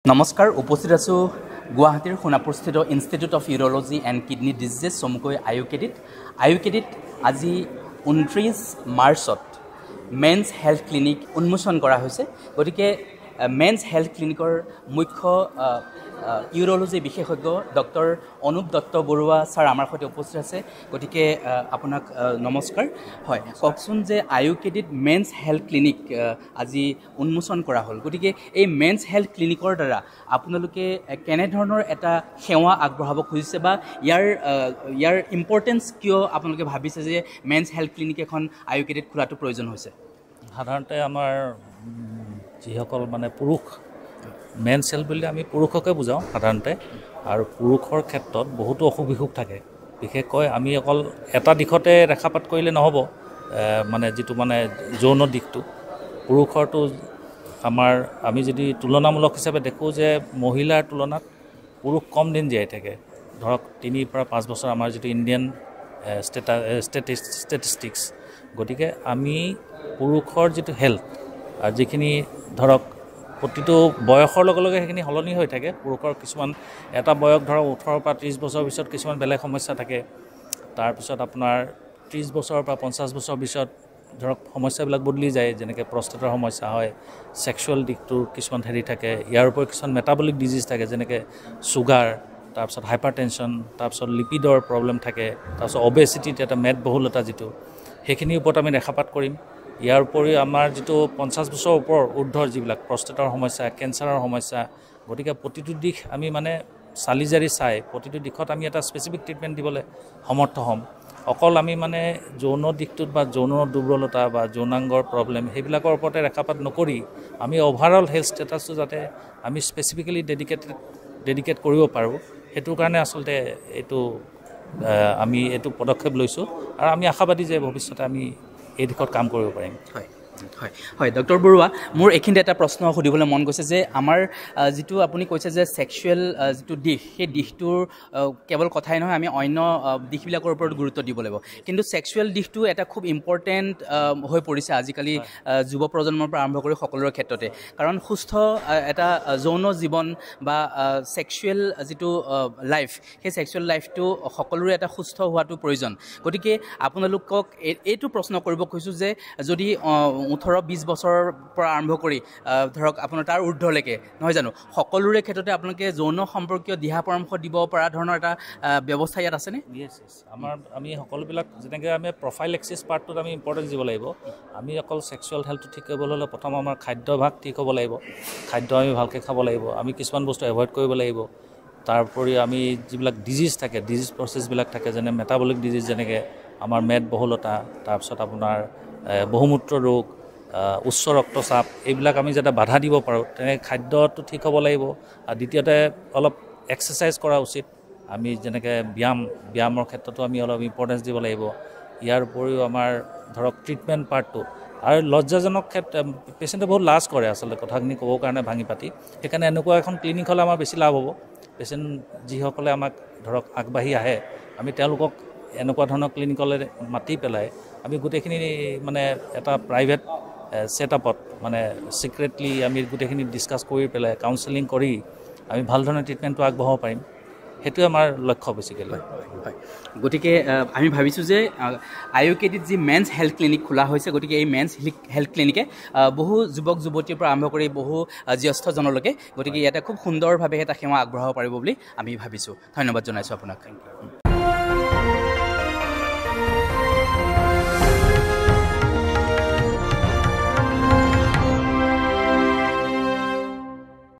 নমস্কাৰ উপস্থিত আছো গুৱাহাটীৰ সোণাপুৰস্থিত institute of urology and kidney diseases চমুকৈ আইইউকেডিত আজি 29 মাৰ্চত মেন্স হেল্থ ক্লিনিক উন্মোচন কৰা হৈছে। গতিকে মেন্স হেল্থ ক্লিনিকৰ মুখ্য ইউৰলজি বিশেষজ্ঞ ডক্টৰ অনুপ দত্ত বৰুৱা ছাৰ আমাৰ সৈতে উপস্থিত আছে। গতিকে আপোনাক নমস্কাৰ। হয়, কওকচোন যে আইইউকেডিত মেন্স হেল্থ ক্লিনিক আজি উন্মোচন কৰা হ'ল। গতিকে এই মেন্স হেল্থ ক্লিনিকৰ দ্বাৰা আপোনালোকে কেনেধৰণৰ এটা সেৱা আগবঢ়াব খুজিছে বা ইয়াৰ ইম্পৰ্টেঞ্চ কিয় আপোনালোকে ভাবিছে যে মেন্স হেল্থ ক্লিনিক এখন আইইউকেডিত খোলাটো প্ৰয়োজন হৈছে? সাধাৰণতে আমাৰ যিসকল মানে পুৰুষ মেন্স হেল্থ বুলি আমি পুৰুষকে বুজাওঁ সাধাৰণতে, আৰু পুৰুষৰ ক্ষেত্ৰত বহুতো অসুখ বিসুখ থাকে। বিশেষকৈ আমি অকল এটা দিশতে ৰেখাপাত কৰিলে নহ'ব, মানে যিটো মানে যৌন দিশটো পুৰুষৰটো আমি যদি তুলনামূলক হিচাপে দেখোঁ যে মহিলাৰ তুলনাত পুৰুষ কম দিন জীয়াই থাকে। ধৰক 3 পৰা 5 বছৰ আমাৰ যিটো ইণ্ডিয়ান ষ্টেটিষ্টিক্স। গতিকে আমি পুৰুষৰ যিটো হেল্থ আৰু যিখিনি ধৰক প্ৰতিটো বয়সৰ লগে লগে সেইখিনি সলনি হৈ থাকে। পুৰুষৰ কিছুমান এটা বয়স ধৰক 18 পৰা 30 বছৰৰ পিছত কিছুমান বেলেগ সমস্যা থাকে। তাৰপিছত আপোনাৰ 30 বছৰৰ পৰা 50 বছৰৰ পিছত ধৰক সমস্যাবিলাক বদলি যায়, যেনেকৈ প্ৰষ্টেটৰ সমস্যা হয়, ছেক্সুৱেল দিশটোৰ কিছুমান হেৰি থাকে। ইয়াৰ উপৰি কিছুমান মেটাবলিক ডিজিজ থাকে, যেনেকৈ ছুগাৰ, তাৰপিছত হাইপাৰ টেনশ্যন, তাৰপিছত লিপিডৰ প্ৰব্লেম থাকে, তাৰপিছত অবেচিটিত এটা মেদবহুলতা যিটো, সেইখিনিৰ ওপৰত আমি ৰেখাপাত কৰিম। ইয়াৰ উপৰিও আমাৰ যিটো 50 বছৰৰ ওপৰৰ ঊৰ্ধৰ যিবিলাক প্ৰষ্টেটৰ সমস্যা, কেঞ্চাৰৰ সমস্যা, গতিকে প্ৰতিটো দিশ আমি মানে চালি জাৰি চাই প্ৰতিটো দিশত আমি এটা স্পেচিফিক ট্ৰিটমেণ্ট দিবলৈ সমৰ্থ হ'ম। অকল আমি মানে যৌন দিশটোত বা যৌন দুৰ্বলতা বা যৌনাংগৰ প্ৰব্লেম সেইবিলাকৰ ওপৰতে ৰেখাপাত নকৰি আমি অভাৰঅল হেল্থ ষ্টেটাছটো যাতে আমি স্পেচিফিকেলি ডেডিকেট কৰিব পাৰোঁ, সেইটোৰ কাৰণে আচলতে আমি এইটো পদক্ষেপ লৈছোঁ। আৰু আমি আশাবাদী যে ভৱিষ্যতে আমি এই দিশত কাম কৰিব পাৰিম। হয় ডক্টৰ বৰুৱা, মোৰ এইখিনিতে এটা প্ৰশ্ন সুধিবলৈ মন গৈছে যে আমাৰ যিটো আপুনি কৈছে যে ছেক্সুৱেল যিটো দিশ, সেই দিশটোৰ কেৱল কথাই নহয়, আমি অন্য দিশবিলাকৰ ওপৰত গুৰুত্ব দিব লাগিব। কিন্তু ছেক্সুৱেল দিশটো এটা খুব ইম্পৰ্টেণ্ট হৈ পৰিছে আজিকালি যুৱ প্ৰজন্মৰ পৰা আৰম্ভ কৰি সকলোৰে ক্ষেত্ৰতে। কাৰণ সুস্থ এটা যৌন জীৱন বা ছেক্সুৱেল যিটো লাইফ, সেই ছেক্সুৱেল লাইফটো সকলোৰে এটা সুস্থ হোৱাটো প্ৰয়োজন। গতিকে আপোনালোকক এইটো প্ৰশ্ন কৰিব খুজিছোঁ যে যদি 18-20 বছৰৰ পৰা আৰম্ভ কৰি ধৰক আপোনাৰ তাৰ ঊৰ্ধলৈকে নহয় জানো, সকলোৰে ক্ষেত্ৰতে আপোনালোকে যৌন সম্পৰ্কীয় দিহা পৰামৰ্শ দিব পৰা ধৰণৰ এটা ব্যৱস্থা ইয়াত আছেনে? আমি সকলোবিলাক যেনেকৈ আমি প্ৰফাইলেক্সিছ পাৰ্টটোত আমি ইম্পৰ্টেঞ্চ দিব লাগিব। আমি অকল ছেক্সুৱেল হেল্থটো ঠিক কৰিবলৈ হ'লে প্ৰথম আমাৰ খাদ্যভাগ ঠিক হ'ব লাগিব। খাদ্য আমি ভালকৈ খাব লাগিব, আমি কিছুমান বস্তু এভইড কৰিব লাগিব। তাৰোপৰি আমি যিবিলাক ডিজিজ থাকে, ডিজিজ প্ৰচেছবিলাক থাকে, যেনে মেটাবলিক ডিজিজ, যেনেকৈ আমাৰ মেদবহুলতা, তাৰপিছত আপোনাৰ বহুমূত্ৰ ৰোগ, উচ্চ ৰক্তচাপ, এইবিলাক আমি যাতে বাধা দিব পাৰোঁ তেনেকৈ খাদ্যটো ঠিক হ'ব লাগিব। আৰু দ্বিতীয়তে অলপ এক্সাৰচাইজ কৰা উচিত। আমি যেনেকৈ ব্যায়ামৰ ক্ষেত্ৰতো আমি অলপ ইম্পৰ্টেঞ্চ দিব লাগিব। ইয়াৰ উপৰিও আমাৰ ধৰক ট্ৰিটমেণ্ট পাৰ্টটো, আৰু লজ্জাজনক পেচেণ্টে বহুত লাজ কৰে আচলতে কথাখিনি ক'বৰ কাৰণে ভাঙি পাতি। সেইকাৰণে এনেকুৱা এখন ক্লিনিক হ'লে আমাৰ বেছি লাভ হ'ব। পেচেণ্ট যিসকলে আমাক ধৰক আগবাঢ়ি আহে, আমি তেওঁলোকক এনেকুৱা ধৰণৰ ক্লিনিকলৈ মাতি পেলাই আমি গোটেইখিনি মানে এটা প্ৰাইভেট ছেটআপত মানে ছিক্ৰেটলি আমি গোটেইখিনি ডিছকাছ কৰি পেলাই কাউন্সেলিং কৰি আমি ভাল ধৰণে ট্ৰিটমেণ্টটো আগবঢ়াব পাৰিম। সেইটোৱে আমাৰ লক্ষ্য বেছিকেলি। গতিকে আমি ভাবিছোঁ যে আইইউকেডিত যি মেন্স হেল্থ ক্লিনিক খোলা হৈছে, গতিকে এই মেন্স হেল্থ ক্লিনিকে বহু যুৱক যুৱতীৰ পৰা আৰম্ভ কৰি বহু জ্যেষ্ঠজনলৈকে গতিকে ইয়াতে খুব সুন্দৰভাৱে এটা সেৱা আগবঢ়াব পাৰিব বুলি আমি ভাবিছোঁ। ধন্যবাদ জনাইছোঁ আপোনাক।